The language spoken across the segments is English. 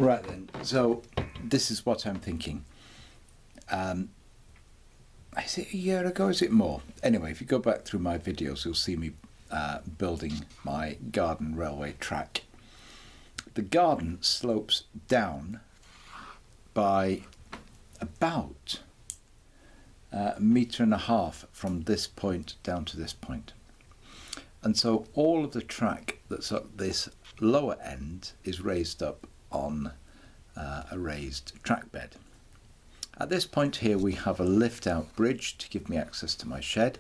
Right then, so this is what I'm thinking. Is it a year ago? Is it more? Anyway, if you go back through my videos, you'll see me building my garden railway track. The garden slopes down by about 1.5 meters from this point down to this point. And so all of the track that's at this lower end is raised up on a raised track bed. At this point here we have a lift out bridge to give me access to my shed,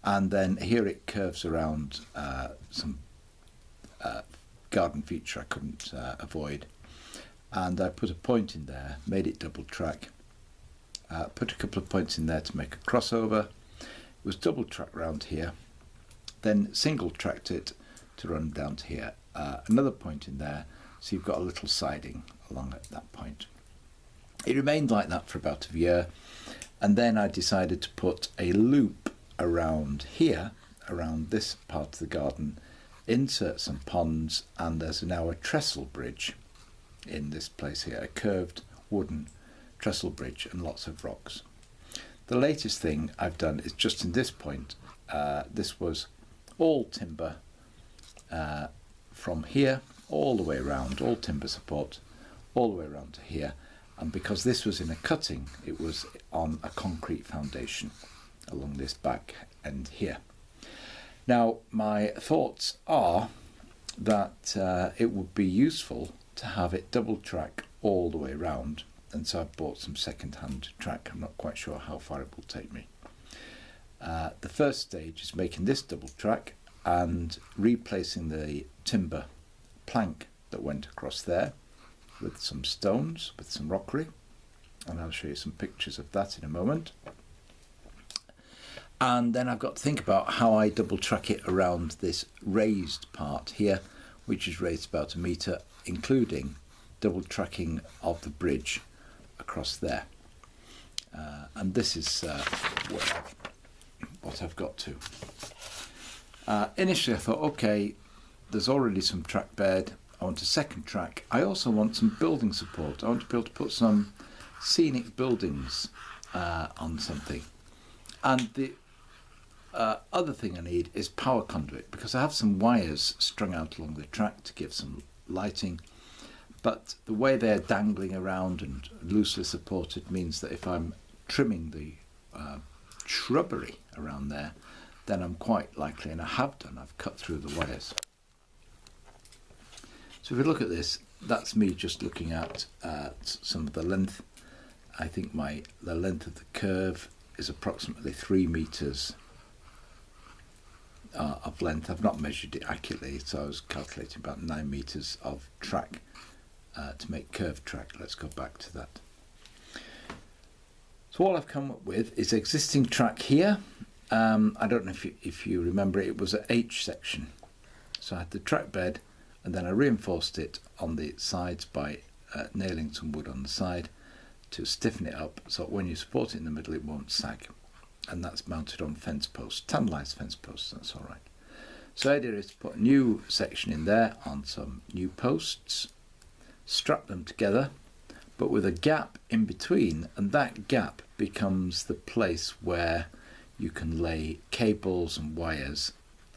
and then here it curves around some garden feature I couldn't avoid, and I put a point in there, made it double track, put a couple of points in there to make a crossover. It was double track round here, then single tracked it to run down to here, another point in there, so you've got a little siding along at that point. It remained like that for about a year, and then I decided to put a loop around here, around this part of the garden, insert some ponds, and there's now a trestle bridge in this place here, a curved wooden trestle bridge and lots of rocks. The latest thing I've done is just in this point, this was all timber from here all the way around, all timber support all the way around to here, and because this was in a cutting, it was on a concrete foundation along this back end here. Now my thoughts are that it would be useful to have it double track all the way around, and so I've bought some second-hand track. I'm not quite sure how far it will take me. The first stage is making this double track and replacing the timber plank that went across there with some stones, with some rockery, and I'll show you some pictures of that in a moment. And then I've got to think about how I double track it around this raised part here, which is raised about 1 meter, including double tracking of the bridge across there. And this is what I've got to. Initially I thought, okay, there's already some track bed, I want a second track. I also want some building support. I want to be able to put some scenic buildings on something. And the other thing I need is power conduit, because I have some wires strung out along the track to give some lighting, but the way they're dangling around and loosely supported means that if I'm trimming the shrubbery around there, then I'm quite likely, and I have done, I've cut through the wires. So if we look at this, that's me just looking at some of the length. I think the length of the curve is approximately 3 meters of length. I've not measured it accurately, so I was calculating about 9 meters of track to make curved track. Let's go back to that. So all I've come up with is existing track here. I don't know if you remember, it was an H section. So I had the track bed, and then I reinforced it on the sides by nailing some wood on the side to stiffen it up, so when you support it in the middle it won't sag. And that's mounted on fence posts, tandalised fence posts, that's all right. So the idea is to put a new section in there on some new posts, strap them together, but with a gap in between, and that gap becomes the place where you can lay cables and wires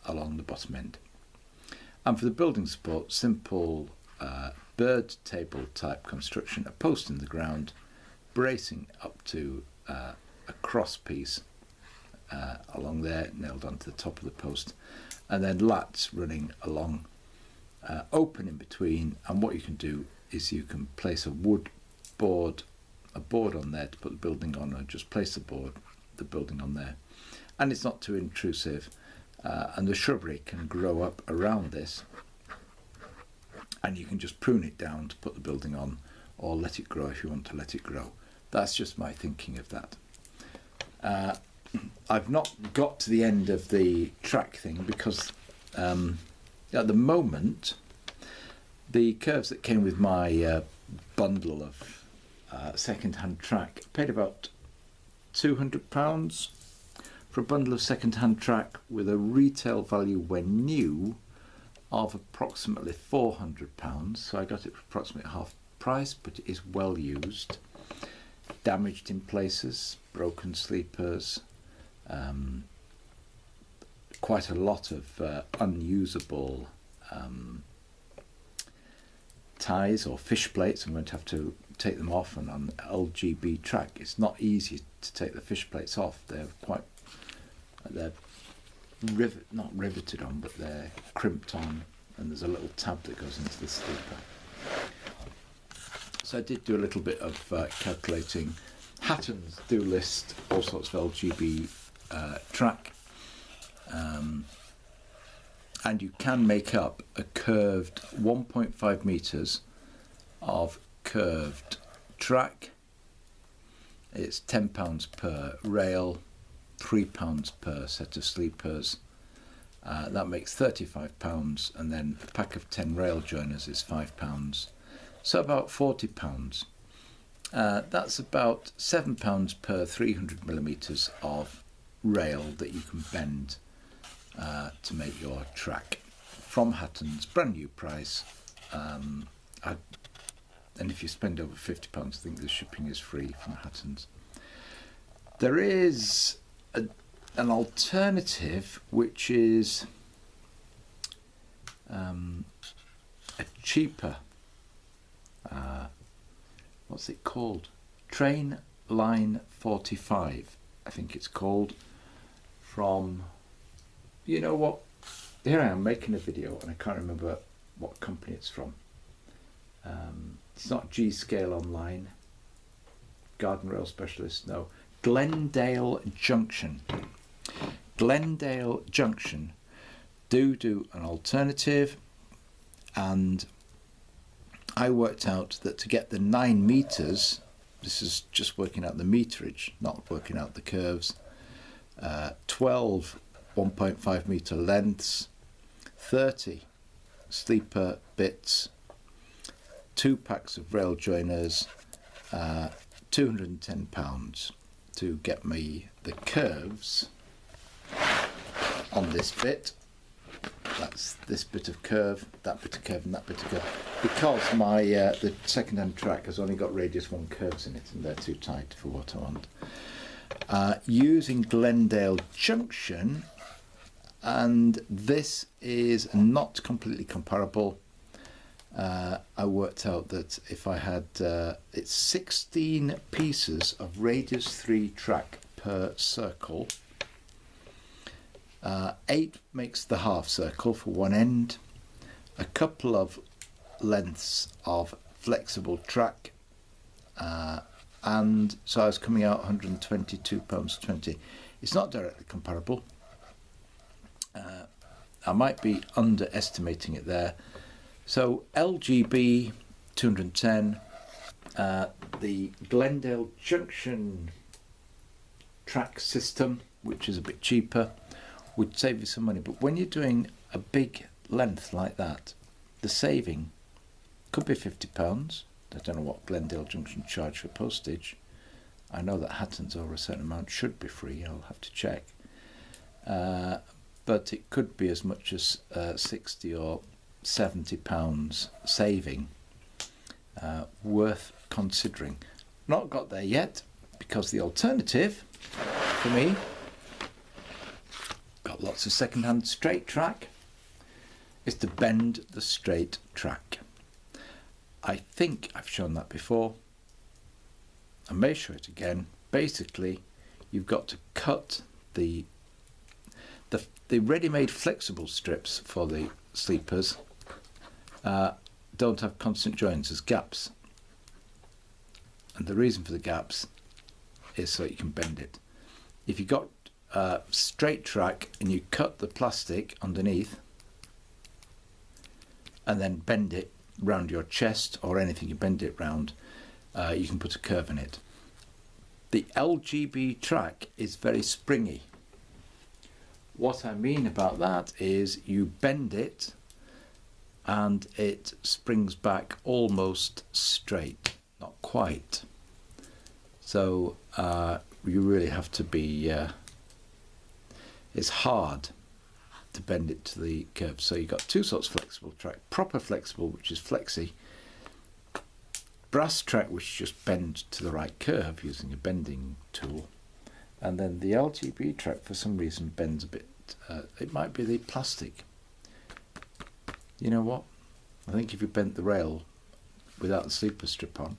along the bottom end. And for the building support, simple bird table type construction, a post in the ground, bracing up to a cross piece along there, nailed onto the top of the post, and then lats running along, open in between. And what you can do is you can place a wood board, on there to put the building on, or just place the building on there, and it's not too intrusive. And the shrubbery can grow up around this, and you can just prune it down to put the building on, or let it grow if you want to let it grow. That's just my thinking of that. I've not got to the end of the track thing because at the moment the curves that came with my bundle of second-hand track paid about £200 for a bundle of second-hand track with a retail value when new of approximately £400, so I got it for approximately half price, but it is well used. Damaged in places, broken sleepers, quite a lot of unusable ties or fish plates. I'm going to have to take them off, and on LGB track it's not easy to take the fish plates off. They're not riveted on, but they're crimped on, and there's a little tab that goes into the sleeper. So I did do a little bit of calculating. Hattons do list all sorts of LGB track, and you can make up a curved 1.5 meters of curved track. It's £10 per rail, £3 per set of sleepers. That makes £35, and then a pack of 10 rail joiners is £5, so about £40. That's about £7 per 300 millimeters of rail that you can bend to make your track from Hattons, brand new price. And if you spend over £50, I think the shipping is free from Hattons. There is an alternative which is a cheaper, what's it called? Train Line 45, I think it's called, from, you know what, here I am making a video and I can't remember what company it's from. It's not G-Scale Online, Garden Rail Specialist, no, Glendale Junction. Glendale Junction do an alternative, and I worked out that to get the 9 meters, this is just working out the meterage, not working out the curves, 12 1.5 meter lengths, 30 sleeper bits, 2 packs of rail joiners, £210 to get me the curves on this bit. That's this bit of curve, that bit of curve, and that bit of curve. Because my the second-hand track has only got radius 1 curves in it, and they're too tight for what I want. Using Glendale Junction, and this is not completely comparable. I worked out that if I had it's 16 pieces of radius 3 track per circle. 8 makes the half circle for one end, a couple of lengths of flexible track, and so I was coming out £122.20. It's not directly comparable. I might be underestimating it there. So LGB 210, the Glendale Junction track system, which is a bit cheaper, would save you some money. But when you're doing a big length like that, the saving could be £50. I don't know what Glendale Junction charge for postage. I know that Hattons over a certain amount should be free. I'll have to check. But it could be as much as £60 or £70 saving. Worth considering. Not got there yet, because the alternative for me, got lots of second-hand straight track, is to bend the straight track. I think I've shown that before. I may show it again. Basically, you've got to cut the ready-made flexible strips for the sleepers. Don't have constant joints as gaps, and the reason for the gaps is so you can bend it. If you got straight track and you cut the plastic underneath and then bend it round your chest or anything you bend it round, you can put a curve in it. The LGB track is very springy. What I mean about that is you bend it and it springs back almost straight, not quite. So you really have to be, it's hard to bend it to the curve. So you've got two sorts of flexible track: proper flexible, which is flexi; brass track, which just bend to the right curve using a bending tool; and then the LGB track for some reason bends a bit. It might be the plastic. You know what? I think if you bent the rail without the sleeper strip on,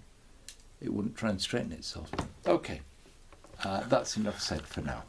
it wouldn't try and straighten itself. Okay, that's enough said for now.